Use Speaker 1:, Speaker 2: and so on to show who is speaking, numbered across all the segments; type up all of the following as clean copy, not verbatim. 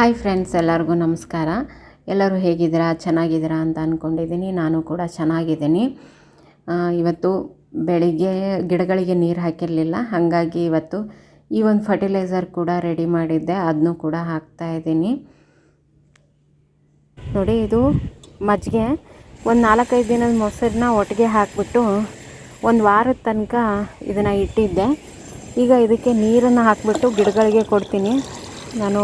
Speaker 1: Hi friends, ಎಲ್ಲರಿಗೂ ನಮಸ್ಕಾರ. ಎಲ್ಲರೂ ಹೇಗಿದ್ದೀರಾ? ಚೆನ್ನಾಗಿದ್ದೀರಾ ಅಂತ ಅಂದ್ಕೊಂಡಿದ್ದೀನಿ. ನಾನು ಕೂಡ ಚೆನ್ನಾಗಿದ್ದೀನಿ. ಇವತ್ತು ಬೆಳಿಗ್ಗೆ ಗಿಡಗಳಿಗೆ ನೀರು ಹಾಕಿರಲಿಲ್ಲ, ಹಾಗಾಗಿ ಇವತ್ತು ಈ ಒಂದು ಫರ್ಟಿಲೈಸರ್ ಕೂಡ ರೆಡಿ ಮಾಡಿದ್ದೆ, ಅದನ್ನು ಕೂಡ ಹಾಕ್ತಾಯಿದ್ದೀನಿ. ನೋಡಿ, ಇದು ಮಜ್ಜಿಗೆ ಒಂದು 4-5 ದಿನದ ಮೊಸರನ್ನ ಒಟ್ಟಿಗೆ ಹಾಕಿಬಿಟ್ಟು ಒಂದು ವಾರದ ತನಕ ಇದನ್ನು ಇಟ್ಟಿದ್ದೆ. ಈಗ ಇದಕ್ಕೆ ನೀರನ್ನು ಹಾಕಿಬಿಟ್ಟು ಗಿಡಗಳಿಗೆ ಕೊಡ್ತೀನಿ. ನಾನು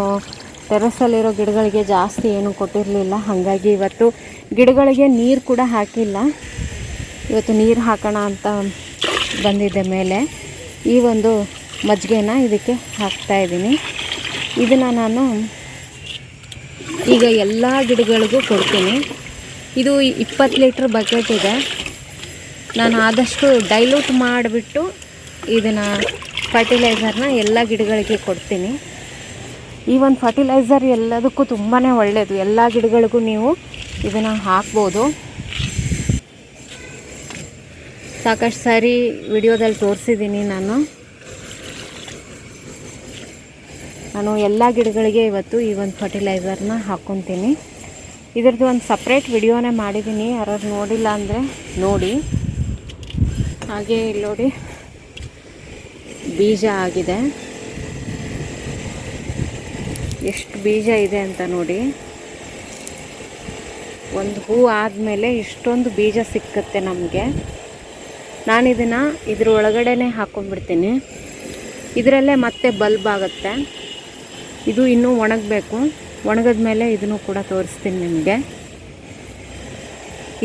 Speaker 1: ಟೆರೆಸಲ್ಲಿರೋ ಗಿಡಗಳಿಗೆ ಜಾಸ್ತಿ ಏನೂ ಕೊಟ್ಟಿರಲಿಲ್ಲ, ಹಾಗಾಗಿ ಇವತ್ತು ಗಿಡಗಳಿಗೆ ನೀರು ಕೂಡ ಹಾಕಿಲ್ಲ. ಇವತ್ತು ನೀರು ಹಾಕೋಣ ಅಂತ ಬಂದಿದ್ದೆ ಮೇಲೆ. ಈ ಒಂದು ಮಜ್ಜಿಗೆನ ಇದಕ್ಕೆ ಹಾಕ್ತಾಯಿದ್ದೀನಿ. ಇದನ್ನು ನಾನು ಈಗ ಎಲ್ಲ ಗಿಡಗಳಿಗೂ ಕೊಡ್ತೀನಿ. ಇದು 20 ಲೀಟ್ರ್ ಬಕೆಟ್ ಇದೆ. ನಾನು ಆದಷ್ಟು ಡೈಲ್ಯೂಟ್ ಮಾಡಿಬಿಟ್ಟು ಇದನ್ನು ಫರ್ಟಿಲೈಸರ್ನ ಎಲ್ಲ ಗಿಡಗಳಿಗೆ ಕೊಡ್ತೀನಿ. ಈ ಒಂದು ಫರ್ಟಿಲೈಸರ್ ಎಲ್ಲದಕ್ಕೂ ತುಂಬಾ ಒಳ್ಳೆಯದು. ಎಲ್ಲ ಗಿಡಗಳಿಗೂ ನೀವು ಇದನ್ನು ಹಾಕ್ಬೋದು. ಸಾಕಷ್ಟು ಸಾರಿ ವಿಡಿಯೋದಲ್ಲಿ ತೋರಿಸಿದ್ದೀನಿ. ನಾನು ಎಲ್ಲ ಗಿಡಗಳಿಗೆ ಇವತ್ತು ಈ ಒಂದು ಫರ್ಟಿಲೈಸರ್ನ ಹಾಕ್ಕೊತೀನಿ. ಇದ್ರದ್ದು ಒಂದು ಸಪ್ರೇಟ್ ವಿಡಿಯೋನೇ ಮಾಡಿದ್ದೀನಿ, ಯಾರು ನೋಡಿಲ್ಲ ಅಂದರೆ ನೋಡಿ. ಹಾಗೆ ಇಲ್ಲಿ ನೋಡಿ, ಬೀಜ ಆಗಿದೆ. ಎಷ್ಟು ಬೀಜ ಇದೆ ಅಂತ ನೋಡಿ. ಒಂದು ಹೂ ಆದಮೇಲೆ ಇಷ್ಟೊಂದು ಬೀಜ ಸಿಕ್ಕುತ್ತೆ ನಮಗೆ. ನಾನು ಇದನ್ನು ಇದ್ರ ಒಳಗಡೆನೇ ಹಾಕ್ಕೊಂಡ್ಬಿಡ್ತೀನಿ. ಇದರಲ್ಲೇ ಮತ್ತೆ ಬಲ್ಬ್ ಆಗುತ್ತೆ. ಇದು ಇನ್ನೂ ಒಣಗಬೇಕು. ಒಣಗಿದ ಮೇಲೆ ಇದನ್ನು ಕೂಡ ತೋರಿಸ್ತೀನಿ ನಿಮಗೆ.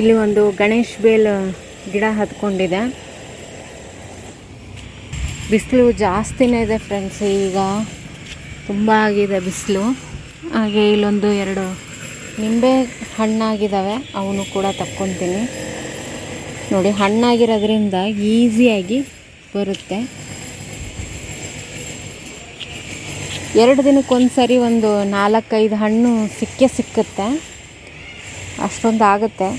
Speaker 1: ಇಲ್ಲಿ ಒಂದು ಗಣೇಶ್ ಬೇಲ್ ಗಿಡ ಹತ್ಕೊಂಡಿದೆ. ಬಿಸಿಲು ಜಾಸ್ತಿನೇ ಇದೆ ಫ್ರೆಂಡ್ಸ್, ಈಗ ತುಂಬ ಆಗಿದೆ ಬಿಸಿಲು. ಹಾಗೆ ಇಲ್ಲೊಂದು 2 ನಿಂಬೆ ಹಣ್ಣಾಗಿದ್ದಾವೆ, ಅವನು ಕೂಡ ತಕ್ಕೊತೀನಿ. ನೋಡಿ, ಹಣ್ಣಾಗಿರೋದ್ರಿಂದ ಈಸಿಯಾಗಿ ಬರುತ್ತೆ. 2 ದಿನಕ್ಕೊಂದು ಸರಿ ಒಂದು 4-5 ಹಣ್ಣು ಸಿಕ್ಕುತ್ತೆ. ಅಷ್ಟೊಂದು ಆಗುತ್ತೆ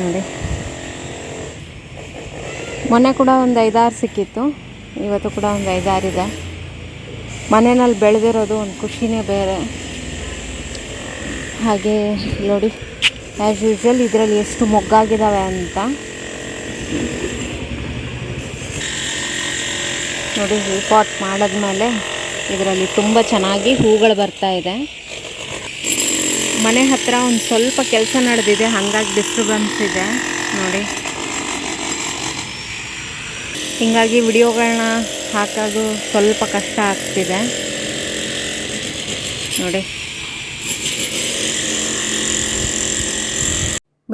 Speaker 1: ನೋಡಿ. ಮೊನ್ನೆ ಕೂಡ ಒಂದು 5-6 ಸಿಕ್ಕಿತ್ತು. ಇವತ್ತು ಕೂಡ ಒಂದು 5-6 ಇದೆ. ಮನೆಯಲ್ಲಿ ಬೆಳೆದಿರೋದು ಒಂದು ಖುಷಿನೇ ಬೇರೆ. ಹಾಗೆ ನೋಡಿ, ಆ್ಯಸ್ ಯೂಶ್ವಲ್ ಇದರಲ್ಲಿ ಎಷ್ಟು ಮೊಗ್ಗಾಗಿದ್ದಾವೆ ಅಂತ ನೋಡಿ. ಪಾಟ್ ಮಾಡಿದ್ಮೇಲೆ ಇದರಲ್ಲಿ ತುಂಬ ಚೆನ್ನಾಗಿ ಹೂಗಳು ಬರ್ತಾಯಿದೆ. ಮನೆ ಹತ್ತಿರ ಒಂದು ಸ್ವಲ್ಪ ಕೆಲಸ ನಡೆದಿದೆ, ಹಾಗಾಗಿ ಡಿಸ್ಟರ್ಬೆನ್ಸ್ ಇದೆ ನೋಡಿ. ಹೀಗಾಗಿ ವಿಡಿಯೋಗಳನ್ನ ಹಾಕೋದು ಸ್ವಲ್ಪ ಕಷ್ಟ ಆಗ್ತಿದೆ ನೋಡಿ.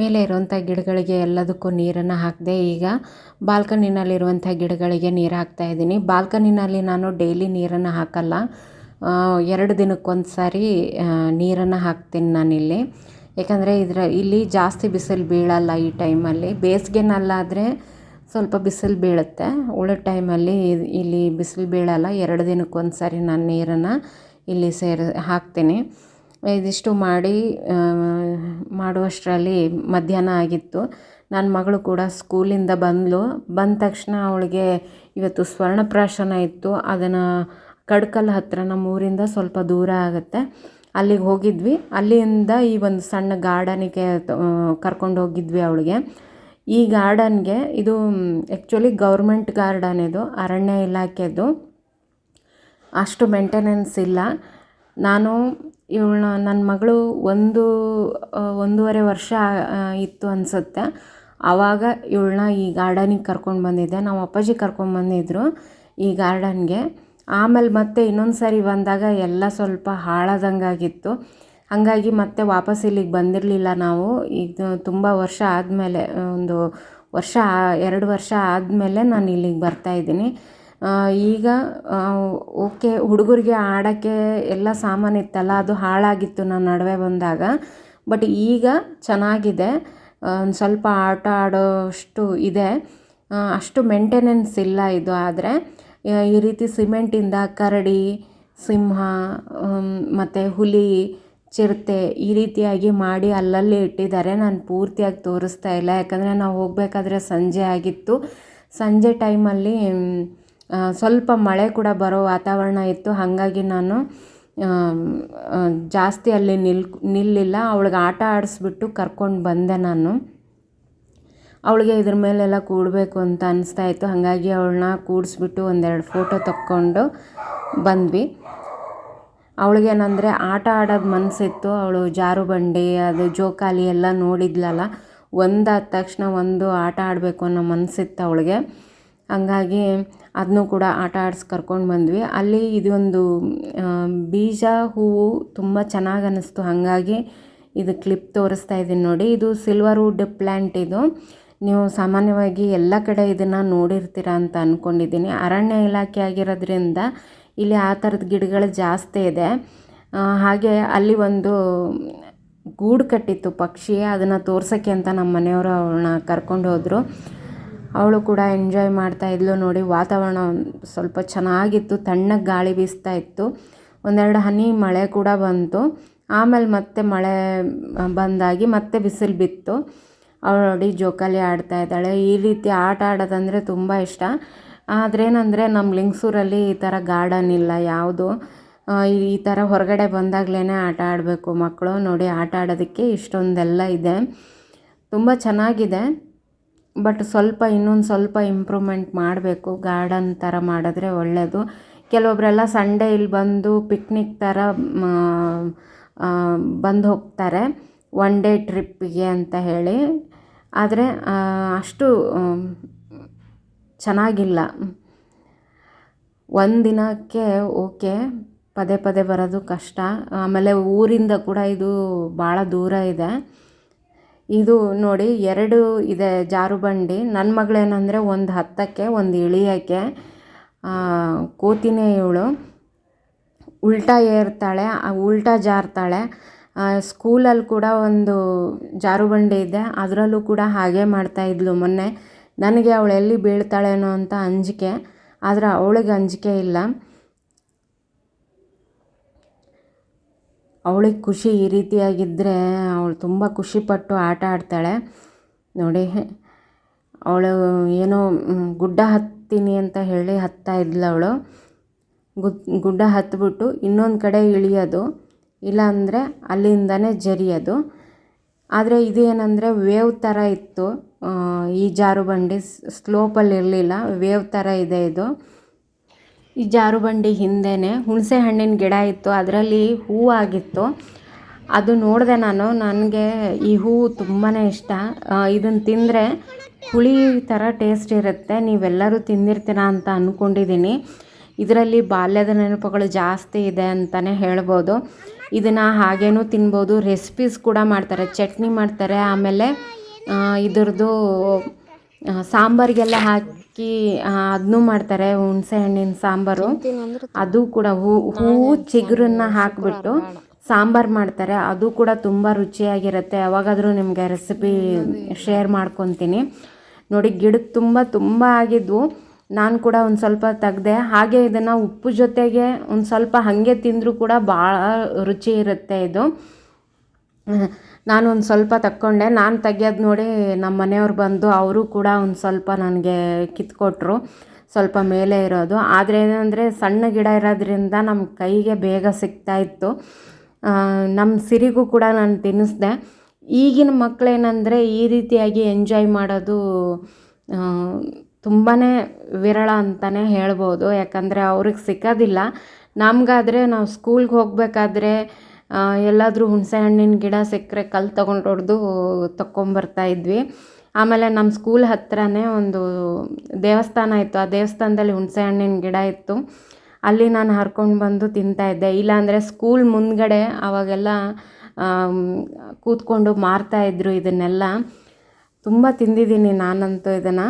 Speaker 1: ಮೇಲೆ ಇರುವಂಥ ಗಿಡಗಳಿಗೆ ಎಲ್ಲದಕ್ಕೂ ನೀರನ್ನು ಹಾಕಿದೆ. ಈಗ ಬಾಲ್ಕನಿನಲ್ಲಿರುವಂಥ ಗಿಡಗಳಿಗೆ ನೀರು ಹಾಕ್ತಾಯಿದ್ದೀನಿ. ಬಾಲ್ಕನಿನಲ್ಲಿ ನಾನು ಡೈಲಿ ನೀರನ್ನು ಹಾಕಲ್ಲ, 2 ದಿನಕ್ಕೊಂದು ಸಾರಿ ನೀರನ್ನು ಹಾಕ್ತೀನಿ ನಾನಿಲ್ಲಿ. ಯಾಕಂದರೆ ಇಲ್ಲಿ ಜಾಸ್ತಿ ಬಿಸಿಲು ಬೀಳಲ್ಲ ಈ ಟೈಮಲ್ಲಿ. ಬೇಸಿಗೆನಲ್ಲಾದರೆ ಸ್ವಲ್ಪ ಬಿಸಿಲು ಬೀಳುತ್ತೆ, ಉಳಿದ ಟೈಮಲ್ಲಿ ಇಲ್ಲಿ ಬಿಸಿಲು ಬೀಳಲ್ಲ. 2 ದಿನಕ್ಕೊಂದು ಸಾರಿ ನಾನು ನೀರನ್ನು ಇಲ್ಲಿ ಹಾಕ್ತೀನಿ. ಇದಿಷ್ಟು ಮಾಡುವಷ್ಟರಲ್ಲಿ ಮಧ್ಯಾಹ್ನ ಆಗಿತ್ತು. ನನ್ನ ಮಗಳು ಕೂಡ ಸ್ಕೂಲಿಂದ ಬಂದ ತಕ್ಷಣ ಅವಳಿಗೆ ಇವತ್ತು ಸ್ವರ್ಣಪ್ರಾಶನ ಇತ್ತು. ಅದನ್ನು ಕಡ್ಕಲ್ ಹತ್ತಿರ, ನಮ್ಮೂರಿಂದ ಸ್ವಲ್ಪ ದೂರ ಆಗುತ್ತೆ, ಅಲ್ಲಿಗೆ ಹೋಗಿದ್ವಿ. ಅಲ್ಲಿಂದ ಈ ಒಂದು ಸಣ್ಣ ಗಾರ್ಡನಿಗೆ ಕರ್ಕೊಂಡು ಹೋಗಿದ್ವಿ ಅವಳಿಗೆ. ಈ ಗಾರ್ಡನ್ಗೆ, ಇದು ಆ್ಯಕ್ಚುಲಿ ಗೌರ್ಮೆಂಟ್ ಗಾರ್ಡನ್, ಇದು ಅರಣ್ಯ ಇಲಾಖೆದು. ಅಷ್ಟು ಮೇಂಟೆನೆನ್ಸ್ ಇಲ್ಲ. ನನ್ನ ಮಗಳು 1.5 ವರ್ಷ ಇತ್ತು ಅನಿಸುತ್ತೆ, ಆವಾಗ ಇವಳನ್ನ ಈ ಗಾರ್ಡನಿಗೆ ಕರ್ಕೊಂಡು ಬಂದಿದ್ದೆ. ನಮ್ಮ ಅಪ್ಪಾಜಿ ಕರ್ಕೊಂಡ್ಬಂದಿದ್ರು ಈ ಗಾರ್ಡನ್ಗೆ. ಆಮೇಲೆ ಮತ್ತೆ ಇನ್ನೊಂದು ಸಾರಿ ಬಂದಾಗ ಎಲ್ಲ ಸ್ವಲ್ಪ ಹಾಳಾದಂಗಾಗಿತ್ತು. ಹಾಗಾಗಿ ಮತ್ತೆ ವಾಪಸ್ ಇಲ್ಲಿಗೆ ಬಂದಿರಲಿಲ್ಲ ನಾವು. ಇದು ತುಂಬ ವರ್ಷ ಆದಮೇಲೆ, 2 ವರ್ಷ ಆದಮೇಲೆ ನಾನು ಇಲ್ಲಿಗೆ ಬರ್ತಾಯಿದ್ದೀನಿ. ಈಗ ಓಕೆ, ಹುಡುಗರಿಗೆ ಆಡೋಕ್ಕೆ ಎಲ್ಲ ಸಾಮಾನು ಇತ್ತಲ್ಲ, ಅದು ಹಾಳಾಗಿತ್ತು ನಾನು ನಡುವೆ ಬಂದಾಗ. ಬಟ್ ಈಗ ಚೆನ್ನಾಗಿದೆ, ಒಂದು ಸ್ವಲ್ಪ ಆಟ ಆಡೋಷ್ಟು ಇದೆ. ಅಷ್ಟು ಮೇಂಟೆನೆನ್ಸ್ ಇಲ್ಲ ಇದು. ಆದರೆ ಈ ರೀತಿ ಸಿಮೆಂಟಿಂದ ಕರಡಿ, ಸಿಂಹ ಮತ್ತು ಹುಲಿ, ಚಿರತೆ ಈ ರೀತಿಯಾಗಿ ಮಾಡಿ ಅಲ್ಲಲ್ಲಿ ಇಟ್ಟಿದ್ದಾರೆ. ನಾನು ಪೂರ್ತಿಯಾಗಿ ತೋರಿಸ್ತಾ ಇಲ್ಲ, ಯಾಕಂದರೆ ನಾವು ಹೋಗಬೇಕಾದ್ರೆ ಸಂಜೆ ಆಗಿತ್ತು. ಸಂಜೆ ಟೈಮಲ್ಲಿ ಸ್ವಲ್ಪ ಮಳೆ ಕೂಡ ಬರೋ ವಾತಾವರಣ ಇತ್ತು. ಹಾಗಾಗಿ ನಾನು ಜಾಸ್ತಿ ಅಲ್ಲಿ ನಿಲ್ಲಿಲ್ಲ. ಅವಳಿಗೆ ಆಟ ಆಡಿಸ್ಬಿಟ್ಟು ಕರ್ಕೊಂಡು ಬಂದೆ ನಾನು. ಅವಳಿಗೆ ಇದ್ರ ಮೇಲೆಲ್ಲ ಕೂಡಬೇಕು ಅಂತ ಅನಿಸ್ತಾ ಇತ್ತು. ಹಾಗಾಗಿ ಅವಳನ್ನ ಕೂಡಿಸ್ಬಿಟ್ಟು ಒಂದೆರಡು ಫೋಟೋ ತಕ್ಕೊಂಡು ಬಂದ್ವಿ. ಅವಳಿಗೇನಂದರೆ ಆಟ ಆಡೋದು ಮನಸ್ಸಿತ್ತು. ಅವಳು ಜಾರುಬಂಡಿ ಅದು ಜೋಕಾಲಿ ಎಲ್ಲ ನೋಡಿದ್ಲಲ್ಲ, ಒಂದಾದ ತಕ್ಷಣ ಒಂದು ಆಟ ಆಡಬೇಕು ಅನ್ನೋ ಮನಸ್ಸಿತ್ತು ಅವಳಿಗೆ. ಹಂಗಾಗಿ ಅದನ್ನೂ ಕೂಡ ಆಟ ಆಡಿಸಿ ಕರ್ಕೊಂಡು ಬಂದ್ವಿ. ಅಲ್ಲಿ ಇದೊಂದು ಬೀಜ ಹೂವು ತುಂಬ ಚೆನ್ನಾಗಿ ಅನ್ನಿಸ್ತು. ಹಾಗಾಗಿ ಇದು ಕ್ಲಿಪ್ ತೋರಿಸ್ತಾ ಇದ್ದೀನಿ ನೋಡಿ. ಇದು ಸಿಲ್ವರ್ ವುಡ್ ಪ್ಲ್ಯಾಂಟ್. ಇದು ನೀವು ಸಾಮಾನ್ಯವಾಗಿ ಎಲ್ಲ ಕಡೆ ಇದನ್ನು ನೋಡಿರ್ತೀರ ಅಂತ ಅಂದ್ಕೊಂಡಿದ್ದೀನಿ. ಅರಣ್ಯ ಇಲಾಖೆ ಆಗಿರೋದ್ರಿಂದ ಇಲ್ಲಿ ಆ ಥರದ ಗಿಡಗಳು ಜಾಸ್ತಿ ಇದೆ. ಹಾಗೆ ಅಲ್ಲಿ ಒಂದು ಗೂಡು ಕಟ್ಟಿತ್ತು ಪಕ್ಷಿ, ಅದನ್ನು ತೋರ್ಸೋಕ್ಕೆ ಅಂತ ನಮ್ಮ ಮನೆಯವರು ಅವಳನ್ನ ಕರ್ಕೊಂಡು ಹೋದರು. ಅವಳು ಕೂಡ ಎಂಜಾಯ್ ಮಾಡ್ತಾಯಿದ್ಲು ನೋಡಿ. ವಾತಾವರಣ ಸ್ವಲ್ಪ ಚೆನ್ನಾಗಿತ್ತು, ತಣ್ಣಗೆ ಗಾಳಿ ಬೀಸ್ತಾ ಇತ್ತು. ಒಂದೆರಡು ಹನಿ ಮಳೆ ಕೂಡ ಬಂತು. ಆಮೇಲೆ ಮತ್ತೆ ಮಳೆ ಬಂದಾಗಿ ಮತ್ತೆ ಬಿಸಿಲು ಬಿತ್ತು. ಅವಳು ನೋಡಿ ಜೋಕಾಲಿ ಆಡ್ತಾ ಇದ್ದಾಳೆ. ಈ ರೀತಿ ಆಟ ಆಡೋದಂದರೆ ತುಂಬ ಇಷ್ಟ. ಆದ್ರೇನಂದರೆ ನಮ್ಮ ಲಿಂಗಸೂರಲ್ಲಿ ಈ ಥರ ಗಾರ್ಡನ್ ಇಲ್ಲ ಯಾವುದು. ಈ ಥರ ಹೊರಗಡೆ ಬಂದಾಗಲೇ ಆಟ ಆಡಬೇಕು ಮಕ್ಕಳು. ನೋಡಿ ಆಟ ಆಡೋದಕ್ಕೆ ಇಷ್ಟೊಂದೆಲ್ಲ ಇದೆ, ತುಂಬ ಚೆನ್ನಾಗಿದೆ. ಬಟ್ ಇನ್ನೊಂದು ಸ್ವಲ್ಪ ಇಂಪ್ರೂವ್ಮೆಂಟ್ ಮಾಡಬೇಕು. ಗಾರ್ಡನ್ ಥರ ಮಾಡಿದ್ರೆ ಒಳ್ಳೆಯದು. ಕೆಲವೊಬ್ಬರೆಲ್ಲ ಸಂಡೇ ಇಲ್ಲಿ ಬಂದು ಪಿಕ್ನಿಕ್ ಥರ ಬಂದು ಹೋಗ್ತಾರೆ, ಒನ್ ಡೇ ಟ್ರಿಪ್ಪಿಗೆ ಅಂತ ಹೇಳಿ. ಆದರೆ ಅಷ್ಟು ಚೆನ್ನಾಗಿಲ್ಲ. ಒಂದು ದಿನಕ್ಕೆ ಓಕೆ, ಪದೇ ಪದೇ ಬರೋದು ಕಷ್ಟ. ಆಮೇಲೆ ಊರಿಂದ ಕೂಡ ಇದು ಭಾಳ ದೂರ ಇದೆ. ಇದು ನೋಡಿ 2 ಇದೆ ಜಾರುಬಂಡಿ. ನನ್ನ ಮಗಳೇನಂದರೆ ಒಂದು ಹತ್ತಕ್ಕೆ ಒಂದು ಇಳಿಯೋಕ್ಕೆ. ಕೋತಿನೇ ಇವಳು, ಉಲ್ಟಾ ಏರ್ತಾಳೆ, ಉಲ್ಟಾ ಜಾರ್ತಾಳೆ. ಸ್ಕೂಲಲ್ಲಿ ಕೂಡ ಒಂದು ಜಾರುಬಂಡಿ ಇದೆ, ಅದರಲ್ಲೂ ಕೂಡ ಹಾಗೆ ಮಾಡ್ತಾಯಿದ್ಲು ಮೊನ್ನೆ. ನನಗೆ ಅವಳು ಎಲ್ಲಿ ಬೀಳ್ತಾಳೇನೋ ಅಂತ ಅಂಜಿಕೆ, ಆದರೆ ಅವಳಿಗೆ ಅಂಜಿಕೆ ಇಲ್ಲ. ಅವಳಿಗೆ ಖುಷಿ ಈ ರೀತಿಯಾಗಿದ್ದರೆ ಅವಳು ತುಂಬ ಖುಷಿಪಟ್ಟು ಆಟ ಆಡ್ತಾಳೆ ನೋಡಿ. ಅವಳು ಏನೋ ಗುಡ್ಡ ಹತ್ತೀನಿ ಅಂತ ಹೇಳಿ ಹತ್ತಾ ಇದ್ಲು ಅವಳು. ಗುಡ್ಡ ಹತ್ಬಿಟ್ಟು ಇನ್ನೊಂದು ಕಡೆ ಇಳಿಯೋದು, ಇಲ್ಲಾಂದರೆ ಅಲ್ಲಿಂದನೇ ಜರಿಯೋದು. ಆದರೆ ಇದೇನೆಂದರೆ ವೇವ್ ಥರ ಇತ್ತು ಈ ಜಾರುಬಂಡಿ, ಸ್ಲೋಪಲ್ಲಿ ಇರಲಿಲ್ಲ, ವೇವ್ ಥರ ಇದೆ ಇದು. ಈ ಜಾರುಬಂಡಿ ಹಿಂದೆಯೇ ಹುಣಸೆ ಹಣ್ಣಿನ ಗಿಡ ಇತ್ತು, ಅದರಲ್ಲಿ ಹೂವಾಗಿತ್ತು. ಅದು ನೋಡಿದೆ ನಾನು. ನನಗೆ ಈ ಹೂವು ತುಂಬಾ ಇಷ್ಟ. ಇದನ್ನು ತಿಂದರೆ ಹುಳಿ ಥರ ಟೇಸ್ಟ್ ಇರುತ್ತೆ. ನೀವೆಲ್ಲರೂ ತಿಂದಿರ್ತೀರ ಅಂತ ಅಂದ್ಕೊಂಡಿದ್ದೀನಿ. ಇದರಲ್ಲಿ ಬಾಲ್ಯದ ನೆನಪುಗಳು ಜಾಸ್ತಿ ಇದೆ ಅಂತಲೇ ಹೇಳ್ಬೋದು. ಇದನ್ನು ಹಾಗೇನೂ ತಿನ್ಬೋದು, ರೆಸಿಪೀಸ್ ಕೂಡ ಮಾಡ್ತಾರೆ, ಚಟ್ನಿ ಮಾಡ್ತಾರೆ. ಆಮೇಲೆ ಇದ್ರದ್ದು ಸಾಂಬಾರಿಗೆಲ್ಲ ಹಾಕಿ ಅದನ್ನೂ ಮಾಡ್ತಾರೆ, ಹುಣಸೆ ಹಣ್ಣಿನ ಸಾಂಬಾರು. ಅದು ಕೂಡ ಹೂವು ಚಿಗುರನ್ನ ಹಾಕಿಬಿಟ್ಟು ಸಾಂಬಾರು ಮಾಡ್ತಾರೆ. ಅದು ಕೂಡ ತುಂಬ ರುಚಿಯಾಗಿರುತ್ತೆ. ಯಾವಾಗಾದರೂ ನಿಮಗೆ ರೆಸಿಪಿ ಶೇರ್ ಮಾಡ್ಕೊತೀನಿ ನೋಡಿ. ಗಿಡಕ್ಕೆ ತುಂಬ ಆಗಿದ್ವು. ನಾನು ಕೂಡ ಒಂದು ಸ್ವಲ್ಪ ತೆಗ್ದೆ. ಹಾಗೆ ಇದನ್ನು ಉಪ್ಪು ಜೊತೆಗೆ ಒಂದು ಸ್ವಲ್ಪ ಹಾಗೆ ತಿಂದರೂ ಕೂಡ ಭಾಳ ರುಚಿ ಇರುತ್ತೆ ಇದು. ನಾನು ಒಂದು ಸ್ವಲ್ಪ ತಕ್ಕೊಂಡೆ. ನಾನು ತೆಗಿಯೋದು ನೋಡಿ ನಮ್ಮ ಮನೆಯವ್ರು ಬಂದು ಅವರು ಕೂಡ ಒಂದು ಸ್ವಲ್ಪ ನನಗೆ ಕಿತ್ಕೊಟ್ರು, ಸ್ವಲ್ಪ ಮೇಲೆ ಇರೋದು. ಆದರೆ ಏನಂದರೆ ಸಣ್ಣ ಗಿಡ ಇರೋದ್ರಿಂದ ನಮ್ಮ ಕೈಗೆ ಬೇಗ ಸಿಗ್ತಾಯಿತ್ತು. ನಮ್ಮ ಸಿರಿಗೂ ಕೂಡ ನಾನು ತಿನ್ನಿಸ್ದೆ. ಈಗಿನ ಮಕ್ಕಳೇನೆಂದರೆ ಈ ರೀತಿಯಾಗಿ ಎಂಜಾಯ್ ಮಾಡೋದು ತುಂಬಾ ವಿರಳ ಅಂತಲೇ ಹೇಳ್ಬೋದು. ಯಾಕಂದರೆ ಅವ್ರಿಗೆ ಸಿಕ್ಕೋದಿಲ್ಲ. ನಮಗಾದರೆ ನಾವು ಸ್ಕೂಲ್ಗೆ ಹೋಗಬೇಕಾದ್ರೆ ಎಲ್ಲಾದರೂ ಹುಣಸೆ ಹಣ್ಣಿನ ಗಿಡ ಸಿಕ್ಕರೆ ಕಲ್ಲು ತೊಗೊಂಡು ಹೊಡೆದು ತಕ್ಕೊಂಬರ್ತಾಯಿದ್ವಿ. ಆಮೇಲೆ ನಮ್ಮ ಸ್ಕೂಲ್ ಹತ್ತಿರನೇ ಒಂದು ದೇವಸ್ಥಾನ ಇತ್ತು. ಆ ದೇವಸ್ಥಾನದಲ್ಲಿ ಹುಣಸೆ ಹಣ್ಣಿನ ಗಿಡ ಇತ್ತು. ಅಲ್ಲಿ ನಾನು ಹರ್ಕೊಂಡು ಬಂದು ತಿಂತಾಯಿದ್ದೆ. ಇಲ್ಲಾಂದರೆ ಸ್ಕೂಲ್ ಮುಂದ್ಗಡೆ ಆವಾಗೆಲ್ಲ ಕೂತ್ಕೊಂಡು ಮಾರ್ತಾಯಿದ್ರು ಇದನ್ನೆಲ್ಲ. ತುಂಬ ತಿಂದಿದ್ದೀನಿ ನಾನಂತೂ ಇದನ್ನು.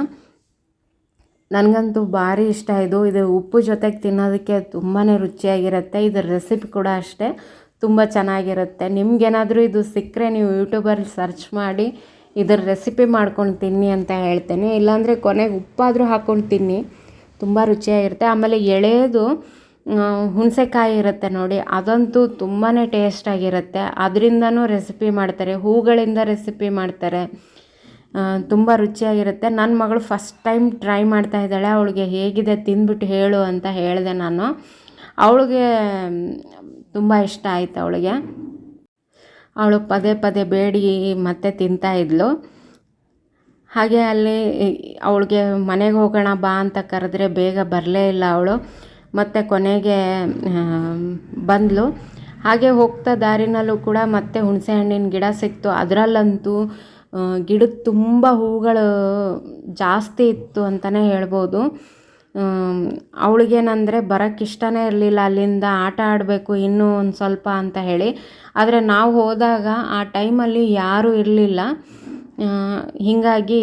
Speaker 1: ನನಗಂತೂ ಭಾರಿ ಇಷ್ಟ ಇದು ಉಪ್ಪು ಜೊತೆಗೆ ತಿನ್ನೋದಕ್ಕೆ ತುಂಬಾ ರುಚಿಯಾಗಿರುತ್ತೆ. ಇದರ ರೆಸಿಪಿ ಕೂಡ ಅಷ್ಟೇ ತುಂಬ ಚೆನ್ನಾಗಿರುತ್ತೆ. ನಿಮ್ಗೇನಾದರೂ ಇದು ಸಿಕ್ಕರೆ ನೀವು ಯೂಟ್ಯೂಬಲ್ಲಿ ಸರ್ಚ್ ಮಾಡಿ ಇದರ ರೆಸಿಪಿ ಮಾಡ್ಕೊಂಡು ತಿನ್ನಿ ಅಂತ ಹೇಳ್ತೇನೆ. ಇಲ್ಲಾಂದರೆ ಕೊನೆಗೆ ಉಪ್ಪಾದರೂ ಹಾಕ್ಕೊಂಡು ತಿನ್ನಿ, ತುಂಬ ರುಚಿಯಾಗಿರುತ್ತೆ. ಆಮೇಲೆ ಎಳೆಯದು ಹುಣಸೆಕಾಯಿ ಇರುತ್ತೆ ನೋಡಿ, ಅದಂತೂ ತುಂಬಾ ಟೇಸ್ಟಾಗಿರುತ್ತೆ. ಅದರಿಂದನೂ ರೆಸಿಪಿ ಮಾಡ್ತಾರೆ, ಹೂಗಳಿಂದ ರೆಸಿಪಿ ಮಾಡ್ತಾರೆ. ತುಂಬ ರುಚಿಯಾಗಿರುತ್ತೆ. ನನ್ನ ಮಗಳು ಫಸ್ಟ್ ಟೈಮ್ ಟ್ರೈ ಮಾಡ್ತಾ ಇದ್ದಾಳೆ. ಅವಳಿಗೆ ಹೇಗಿದೆ ತಿಂದ್ಬಿಟ್ಟು ಹೇಳು ಅಂತ ಹೇಳಿದೆ ನಾನು. ಅವಳಿಗೆ ತುಂಬ ಇಷ್ಟ ಆಯಿತು. ಅವಳು ಪದೇ ಪದೇ ಬೇಡಿ ಮತ್ತೆ ತಿಂತಾಯಿದ್ಲು. ಹಾಗೆ ಅಲ್ಲಿ ಅವಳಿಗೆ ಮನೆಗೆ ಹೋಗೋಣ ಬಾ ಅಂತ ಕರೆದ್ರೆ ಬೇಗ ಬರಲೇ ಇಲ್ಲ ಅವಳು. ಮತ್ತು ಕೊನೆಗೆ ಬಂದಳು. ಹಾಗೆ ಹೋಗ್ತಾ ದಾರಿನಲ್ಲೂ ಕೂಡ ಮತ್ತೆ ಹುಣಸೆ ಹಣ್ಣಿನ ಗಿಡ ಸಿಕ್ತು. ಅದರಲ್ಲಂತೂ ಗಿಡದ ತುಂಬ ಹೂಗಳು ಜಾಸ್ತಿ ಇತ್ತು ಅಂತಲೇ ಹೇಳ್ಬೋದು. ಅವಳಿಗೇನಂದರೆ ಬರೋಕ್ಕೆ ಇಷ್ಟನೇ ಇರಲಿಲ್ಲ, ಅಲ್ಲಿಂದ ಆಟ ಆಡಬೇಕು ಇನ್ನೂ ಒಂದು ಸ್ವಲ್ಪ ಅಂತ ಹೇಳಿ. ಆದರೆ ನಾವು ಹೋದಾಗ ಆ ಟೈಮಲ್ಲಿ ಯಾರೂ ಇರಲಿಲ್ಲ. ಹೀಗಾಗಿ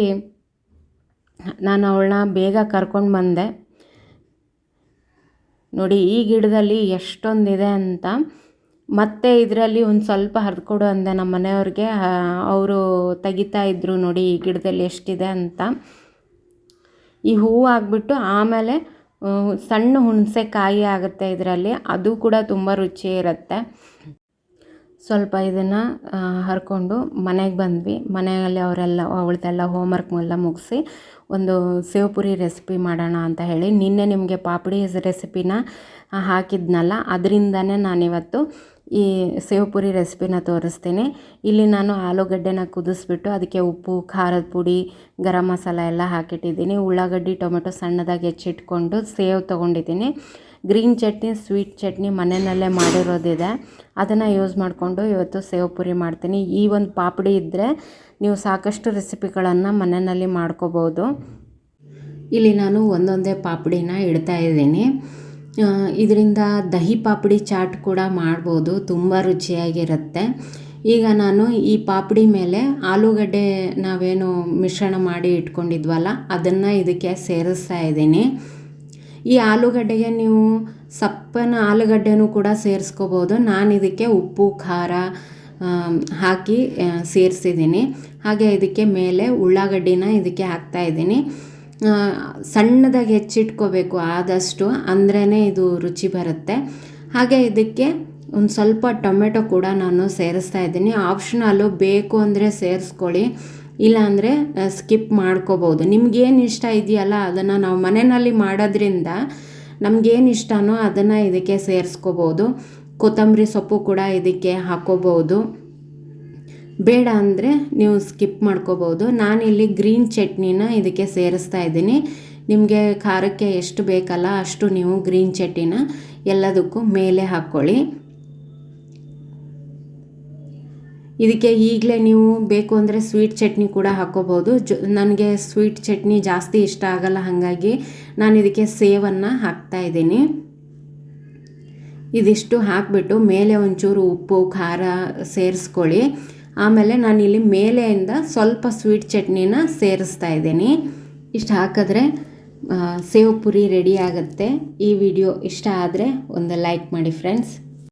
Speaker 1: ನಾನು ಅವಳನ್ನ ಬೇಗ ಕರ್ಕೊಂಡು ಬಂದೆ. ನೋಡಿ ಈ ಗಿಡದಲ್ಲಿ ಎಷ್ಟೊಂದಿದೆ ಅಂತ. ಮತ್ತೆ ಇದರಲ್ಲಿ ಒಂದು ಸ್ವಲ್ಪ ಹರಿದ್ಕೊಡು ಅಂದೆ ನಮ್ಮ ಮನೆಯವ್ರಿಗೆ. ಅವರು ತೆಗಿತಾ ಇದ್ರು ನೋಡಿ ಈ ಗಿಡದಲ್ಲಿ ಎಷ್ಟಿದೆ ಅಂತ. ಈ ಹೂವು ಆಗಿಬಿಟ್ಟು ಆಮೇಲೆ ಸಣ್ಣ ಹುಣಸೆಕಾಯಿ ಆಗುತ್ತೆ ಇದರಲ್ಲಿ. ಅದು ಕೂಡ ತುಂಬ ರುಚಿ ಇರುತ್ತೆ. ಸ್ವಲ್ಪ ಇದನ್ನು ಹರ್ಕೊಂಡು ಮನೆಗೆ ಬಂದ್ವಿ. ಮನೆಯಲ್ಲಿ ಅವಳದೆಲ್ಲ ಹೋಮ್ವರ್ಕ್ ಎಲ್ಲ ಮುಗಿಸಿ ಒಂದು ಸೇವ್ ಪುರಿ ರೆಸಿಪಿ ಮಾಡೋಣ ಅಂತ ಹೇಳಿ ನಿನ್ನೆ ನಿಮಗೆ ಪಾಪಡಿ ರೆಸಿಪಿನ ಹಾಕಿದ್ನಲ್ಲ, ಅದರಿಂದನೇ ನಾನಿವತ್ತು ಈ ಸೇವ್ ಪುರಿ ರೆಸಿಪಿನ ತೋರಿಸ್ತೀನಿ. ಇಲ್ಲಿ ನಾನು ಆಲೂಗಡ್ಡೆನ ಕುದಿಸ್ಬಿಟ್ಟು ಅದಕ್ಕೆ ಉಪ್ಪು, ಖಾರದ ಪುಡಿ, ಗರಂ ಮಸಾಲ ಎಲ್ಲ ಹಾಕಿಟ್ಟಿದ್ದೀನಿ. ಉಳ್ಳಾಗಡ್ಡಿ, ಟೊಮೆಟೊ ಸಣ್ಣದಾಗಿ ಹೆಚ್ಚಿಟ್ಕೊಂಡು ಸೇವ್ ತೊಗೊಂಡಿದ್ದೀನಿ. ಗ್ರೀನ್ ಚಟ್ನಿ, ಸ್ವೀಟ್ ಚಟ್ನಿ ಮನೆಯಲ್ಲೇ ಮಾಡಿರೋದಿದೆ, ಅದನ್ನು ಯೂಸ್ ಮಾಡಿಕೊಂಡು ಇವತ್ತು ಸೇವ್ ಪುರಿ ಮಾಡ್ತೀನಿ. ಈ ಒಂದು ಪಾಪಡಿ ಇದ್ದರೆ ನೀವು ಸಾಕಷ್ಟು ರೆಸಿಪಿಗಳನ್ನು ಮನೆಯಲ್ಲಿ ಮಾಡ್ಕೋಬೋದು. ಇಲ್ಲಿ ನಾನು ಒಂದೊಂದೇ ಪಾಪಡಿನ ಇಡ್ತಾ ಇದ್ದೀನಿ. ಇದರಿಂದ ದಹಿ ಪಾಪಡಿ ಚಾಟ್ ಕೂಡ ಮಾಡ್ಬೋದು, ತುಂಬ ರುಚಿಯಾಗಿರುತ್ತೆ. ಈಗ ನಾನು ಈ ಪಾಪಡಿ ಮೇಲೆ ಆಲೂಗಡ್ಡೆ ನಾವೇನು ಮಿಶ್ರಣ ಮಾಡಿ ಇಟ್ಕೊಂಡಿದ್ವಲ್ಲ ಅದನ್ನು ಇದಕ್ಕೆ ಸೇರಿಸ್ತಾ ಇದ್ದೀನಿ. ಈ ಆಲೂಗಡ್ಡೆಗೆ ನೀವು ಸಪ್ಪನ ಆಲೂಗಡ್ಡೆನೂ ಕೂಡ ಸೇರಿಸ್ಕೋಬೋದು. ನಾನು ಇದಕ್ಕೆ ಉಪ್ಪು, ಖಾರ ಹಾಕಿ ಸೇರಿಸಿದ್ದೀನಿ. ಹಾಗೆ ಇದಕ್ಕೆ ಮೇಲೆ ಉಳ್ಳಾಗಡ್ಡಿನ ಇದಕ್ಕೆ ಹಾಕ್ತಾಯಿದ್ದೀನಿ. ಸಣ್ಣದಾಗಿ ಹೆಚ್ಚಿಟ್ಕೋಬೇಕು ಆದಷ್ಟು, ಅಂದ್ರೇ ಇದು ರುಚಿ ಬರುತ್ತೆ. ಹಾಗೆ ಇದಕ್ಕೆ ಒಂದು ಸ್ವಲ್ಪ ಟೊಮೆಟೊ ಕೂಡ ನಾನು ಸೇರಿಸ್ತಾ ಇದ್ದೀನಿ. ಆಪ್ಷನಲ್ಲು, ಬೇಕು ಅಂದರೆ ಸೇರಿಸ್ಕೊಳ್ಳಿ, ಇಲ್ಲಾಂದರೆ ಸ್ಕಿಪ್ ಮಾಡ್ಕೋಬೋದು. ನಿಮಗೇನು ಇಷ್ಟ ಇದೆಯಲ್ಲ ಅದನ್ನು ನಾವು ಮನೆಯಲ್ಲಿ ಮಾಡೋದ್ರಿಂದ ನಮಗೇನು ಇಷ್ಟನೋ ಅದನ್ನು ಇದಕ್ಕೆ ಸೇರಿಸ್ಕೋಬೋದು. ಕೊತ್ತಂಬರಿ ಸೊಪ್ಪು ಕೂಡ ಇದಕ್ಕೆ ಹಾಕ್ಕೋಬೋದು. ಬೇಡ ಅಂದರೆ ನೀವು ಸ್ಕಿಪ್ ಮಾಡ್ಕೋಬೋದು. ನಾನಿಲ್ಲಿ ಗ್ರೀನ್ ಚಟ್ನಿನ ಇದಕ್ಕೆ ಸೇರಿಸ್ತಾ ಇದ್ದೀನಿ. ನಿಮಗೆ ಖಾರಕ್ಕೆ ಎಷ್ಟು ಬೇಕಲ್ಲ ಅಷ್ಟು ನೀವು ಗ್ರೀನ್ ಚಟ್ನಿನ ಎಲ್ಲದಕ್ಕೂ ಮೇಲೆ ಹಾಕ್ಕೊಳ್ಳಿ. ಇದಕ್ಕೆ ಈಗಲೇ ನೀವು ಬೇಕು ಅಂದರೆ ಸ್ವೀಟ್ ಚಟ್ನಿ ಕೂಡ ಹಾಕ್ಕೋಬೋದು. ನನಗೆ ಸ್ವೀಟ್ ಚಟ್ನಿ ಜಾಸ್ತಿ ಇಷ್ಟ ಆಗಲ್ಲ, ಹಾಗಾಗಿ ನಾನು ಇದಕ್ಕೆ ಸೇವನ್ನು ಹಾಕ್ತಾಯಿದ್ದೀನಿ. ಇದಿಷ್ಟು ಹಾಕಿಬಿಟ್ಟು ಮೇಲೆ ಒಂಚೂರು ಉಪ್ಪು, ಖಾರ ಸೇರಿಸ್ಕೊಳ್ಳಿ. ಆಮೇಲೆ ನಾನಿಲ್ಲಿ ಮೇಲೆಯಿಂದ ಸ್ವಲ್ಪ ಸ್ವೀಟ್ ಚಟ್ನಿನ ಸೇರಿಸ್ತಾ ಇದ್ದೀನಿ. ಇಷ್ಟು ಹಾಕಿದ್ರೆ ಸೇವ್ ಪುರಿ ರೆಡಿ ಆಗುತ್ತೆ. ಈ ವಿಡಿಯೋ ಇಷ್ಟ ಆದರೆ ಒಂದು ಲೈಕ್ ಮಾಡಿ ಫ್ರೆಂಡ್ಸ್.